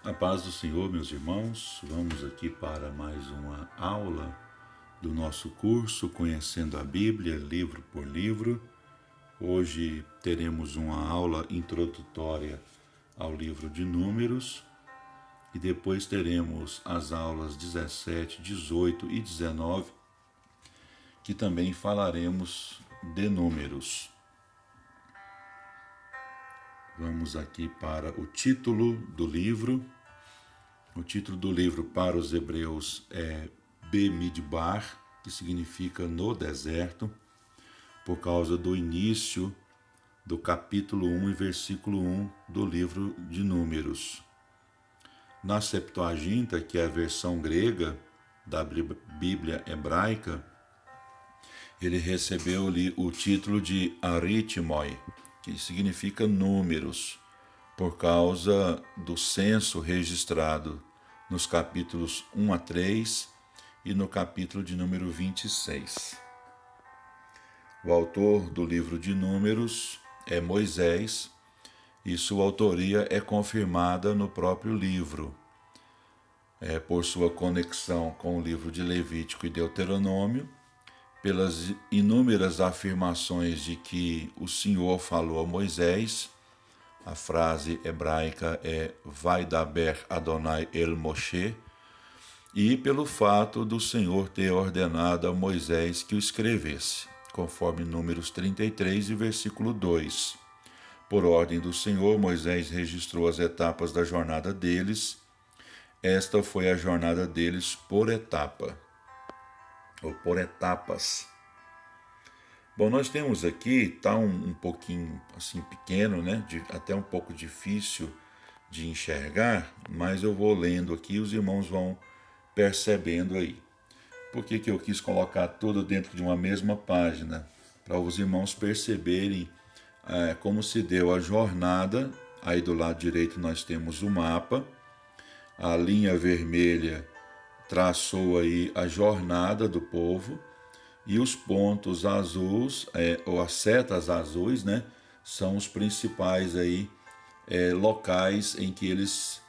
A paz do Senhor, meus irmãos, vamos aqui para mais uma aula do nosso curso Conhecendo a Bíblia, livro por livro. Hoje teremos uma aula introdutória ao livro de Números e depois teremos as aulas 17, 18 e 19, que também falaremos de números. Vamos aqui para o título do livro. O título do livro para os hebreus é Bemidbar, que significa no deserto, por causa do início do capítulo 1 e versículo 1 do livro de Números. Na Septuaginta, que é a versão grega da Bíblia hebraica, ele recebeu ali o título de Aritmoi, que significa números, por causa do censo registrado nos capítulos 1 a 3 e no capítulo de número 26. O autor do livro de Números é Moisés e sua autoria é confirmada no próprio livro, por sua conexão com o livro de Levítico e Deuteronômio, pelas inúmeras afirmações de que o Senhor falou a Moisés. A frase hebraica é Vaidaber Adonai el Moshe, e pelo fato do Senhor ter ordenado a Moisés que o escrevesse, conforme Números 33 e versículo 2. Por ordem do Senhor, Moisés registrou as etapas da jornada deles. Esta foi a jornada deles por etapa, ou por etapas. Bom, nós temos aqui, está um pouquinho assim pequeno, né? Até um pouco difícil de enxergar, mas eu vou lendo aqui e os irmãos vão percebendo aí. Por que eu quis colocar tudo dentro de uma mesma página? Para os irmãos perceberem como se deu a jornada. Aí do lado direito nós temos o mapa, a linha vermelha traçou aí a jornada do povo, e os pontos azuis, ou as setas azuis, né, são os principais aí, locais em que eles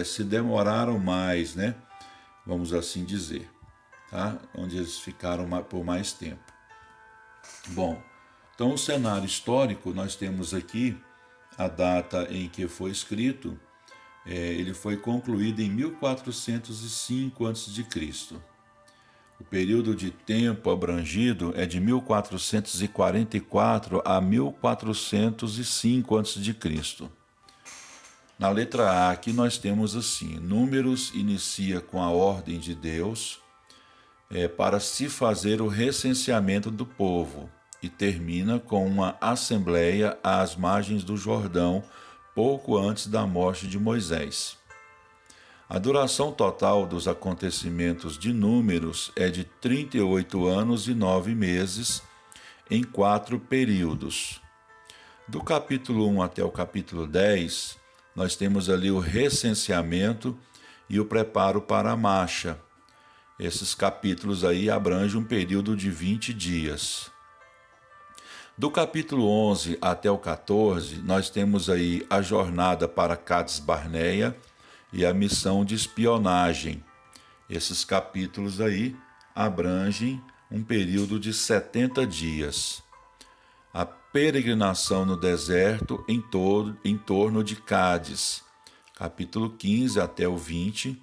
se demoraram mais, né, vamos assim dizer, tá? Onde eles ficaram por mais tempo. Bom, então o cenário histórico, nós temos aqui a data em que foi escrito. Ele foi concluído em 1405 a.C. O período de tempo abrangido é de 1444 a 1405 a.C. Na letra A aqui nós temos assim: Números inicia com a ordem de Deus para se fazer o recenseamento do povo e termina com uma assembleia às margens do Jordão pouco antes da morte de Moisés. A duração total dos acontecimentos de Números é de 38 anos e 9 meses, em 4 períodos. Do capítulo 1 até o capítulo 10, nós temos ali o recenseamento e o preparo para a marcha. Esses capítulos aí abrangem um período de 20 dias. Do capítulo 11 até o 14, nós temos aí a jornada para Cades Barneia e a missão de espionagem. Esses capítulos aí abrangem um período de 70 dias. A peregrinação no deserto em torno de Cádiz, capítulo 15 até o 20.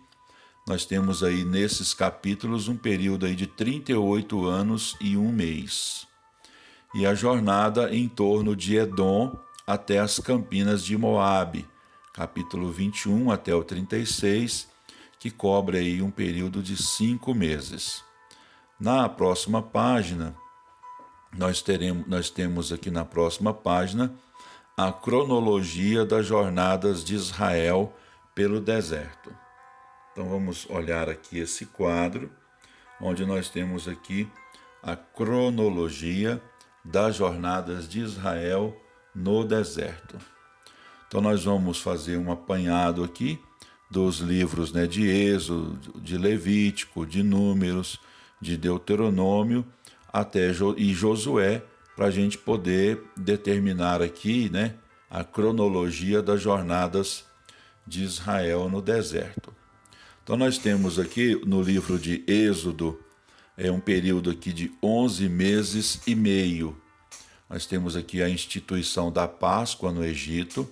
Nós temos aí nesses capítulos um período aí de 38 anos e 1 mês. E a jornada em torno de Edom até as campinas de Moabe, capítulo 21 até o 36, que cobre aí um período de 5 meses. Na próxima página, nós temos aqui na próxima página a cronologia das jornadas de Israel pelo deserto. Então vamos olhar aqui esse quadro, onde nós temos aqui a cronologia das jornadas de Israel no deserto. Então nós vamos fazer um apanhado aqui dos livros, né, de Êxodo, de Levítico, de Números, de Deuteronômio até Josué, para a gente poder determinar aqui, né, a cronologia das jornadas de Israel no deserto. Então nós temos aqui no livro de Êxodo, um período aqui de 11 meses e meio. Nós temos aqui a instituição da Páscoa no Egito,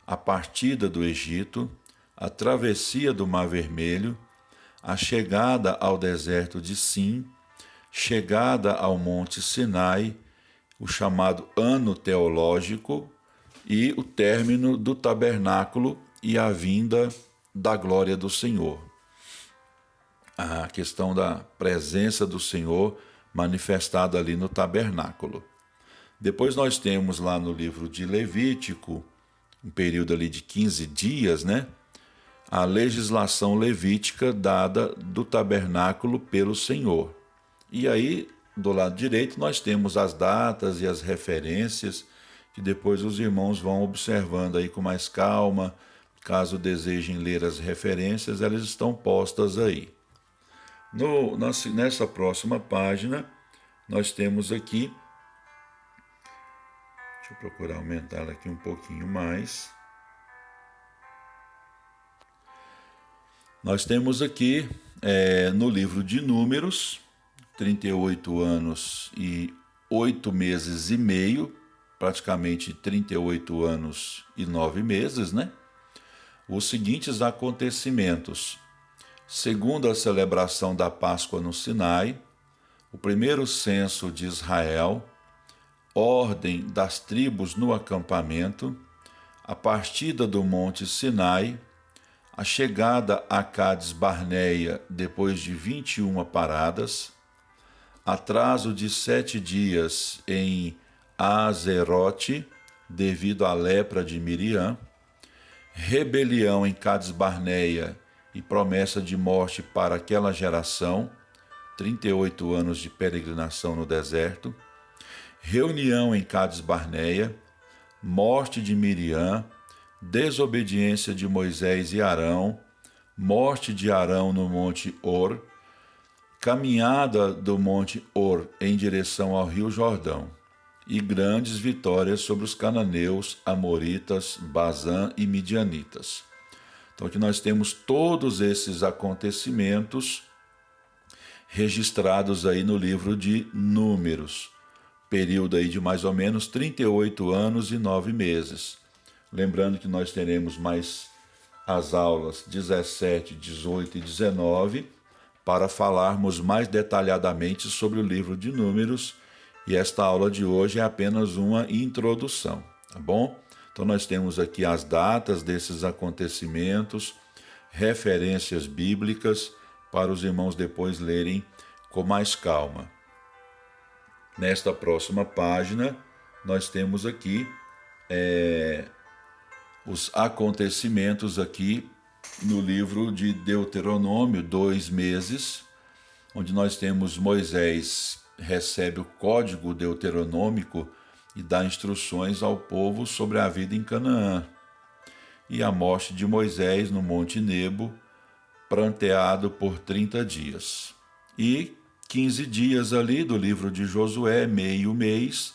a partida do Egito, a travessia do Mar Vermelho, a chegada ao deserto de Sim, chegada ao Monte Sinai, o chamado Ano Teológico e o término do tabernáculo e a vinda da glória do Senhor. A questão da presença do Senhor manifestada ali no tabernáculo. Depois nós temos lá no livro de Levítico, um período ali de 15 dias, né? A legislação levítica dada do tabernáculo pelo Senhor. E aí, do lado direito, nós temos as datas e as referências que depois os irmãos vão observando aí com mais calma. Caso desejem ler as referências, elas estão postas aí. Nessa próxima página, nós temos aqui, deixa eu procurar aumentar aqui um pouquinho mais. Nós temos aqui no livro de Números, 38 anos e 8 meses e meio, praticamente 38 anos e 9 meses, né? Os seguintes acontecimentos. Segundo a celebração da Páscoa no Sinai, o primeiro censo de Israel, ordem das tribos no acampamento, a partida do Monte Sinai, a chegada a Cádiz Barneia depois de 21 paradas, atraso de 7 dias em Azerote devido à lepra de Miriam, rebelião em Cádiz Barneia e promessa de morte para aquela geração, 38 anos de peregrinação no deserto, reunião em Cádiz Barneia, morte de Miriam, desobediência de Moisés e Arão, morte de Arão no Monte Hor, caminhada do Monte Hor em direção ao Rio Jordão, e grandes vitórias sobre os cananeus, amoritas, Bazã e midianitas. Então aqui nós temos todos esses acontecimentos registrados aí no livro de Números, período aí de mais ou menos 38 anos e 9 meses. Lembrando que nós teremos mais as aulas 17, 18 e 19 para falarmos mais detalhadamente sobre o livro de Números, e esta aula de hoje é apenas uma introdução, tá bom? Então nós temos aqui as datas desses acontecimentos, referências bíblicas para os irmãos depois lerem com mais calma. Nesta próxima página, nós temos aqui os acontecimentos aqui no livro de Deuteronômio, 2 meses, onde nós temos Moisés recebe o código deuteronômico e dá instruções ao povo sobre a vida em Canaã, e a morte de Moisés no Monte Nebo, pranteado por 30 dias. E 15 dias ali do livro de Josué, meio mês,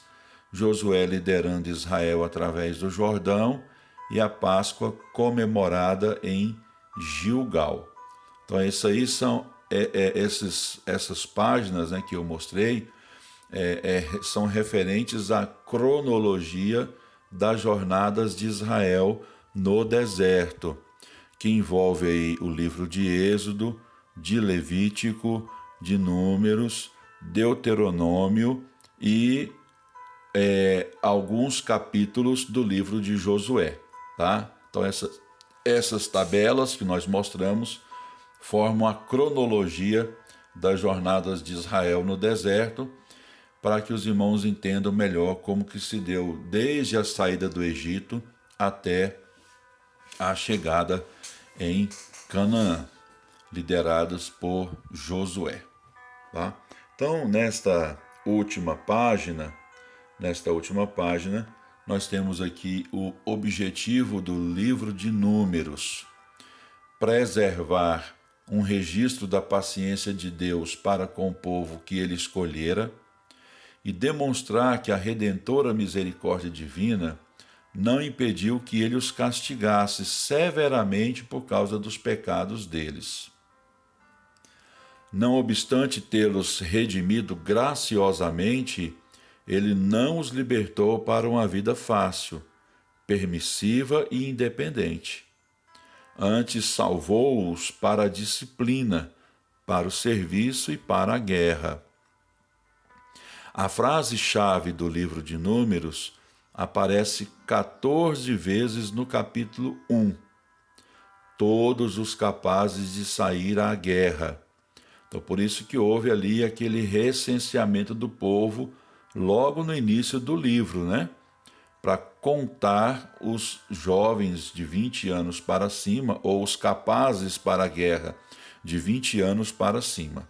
Josué liderando Israel através do Jordão, e a Páscoa comemorada em Gilgal. Então, essas aí são essas páginas, né, que eu mostrei, são referentes à cronologia das jornadas de Israel no deserto, que envolve aí o livro de Êxodo, de Levítico, de Números, Deuteronômio e alguns capítulos do livro de Josué, tá? Então essas tabelas que nós mostramos formam a cronologia das jornadas de Israel no deserto, para que os irmãos entendam melhor como que se deu desde a saída do Egito até a chegada em Canaã, liderados por Josué. Tá? Então, nesta última página, nós temos aqui o objetivo do livro de Números: preservar um registro da paciência de Deus para com o povo que ele escolhera e demonstrar que a redentora misericórdia divina não impediu que ele os castigasse severamente por causa dos pecados deles. Não obstante tê-los redimido graciosamente, ele não os libertou para uma vida fácil, permissiva e independente. Antes salvou-os para a disciplina, para o serviço e para a guerra. A frase-chave do livro de Números aparece 14 vezes no capítulo 1. Todos os capazes de sair à guerra. Então, por isso que houve ali aquele recenseamento do povo logo no início do livro, né? Para contar os jovens de 20 anos para cima, ou os capazes para a guerra de 20 anos para cima.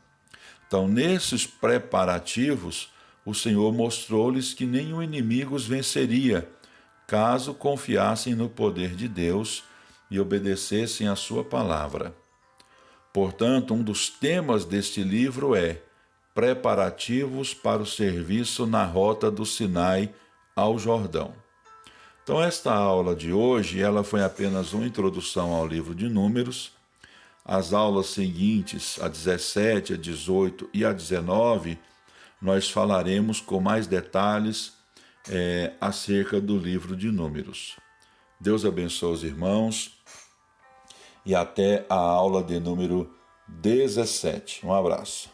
Então, nesses preparativos, o Senhor mostrou-lhes que nenhum inimigo os venceria, caso confiassem no poder de Deus e obedecessem à sua palavra. Portanto, um dos temas deste livro é preparativos para o serviço na rota do Sinai ao Jordão. Então, esta aula de hoje, ela foi apenas uma introdução ao livro de Números. As aulas seguintes, a 17, a 18 e a 19, nós falaremos com mais detalhes acerca do livro de Números. Deus abençoe os irmãos e até a aula de número 17. Um abraço.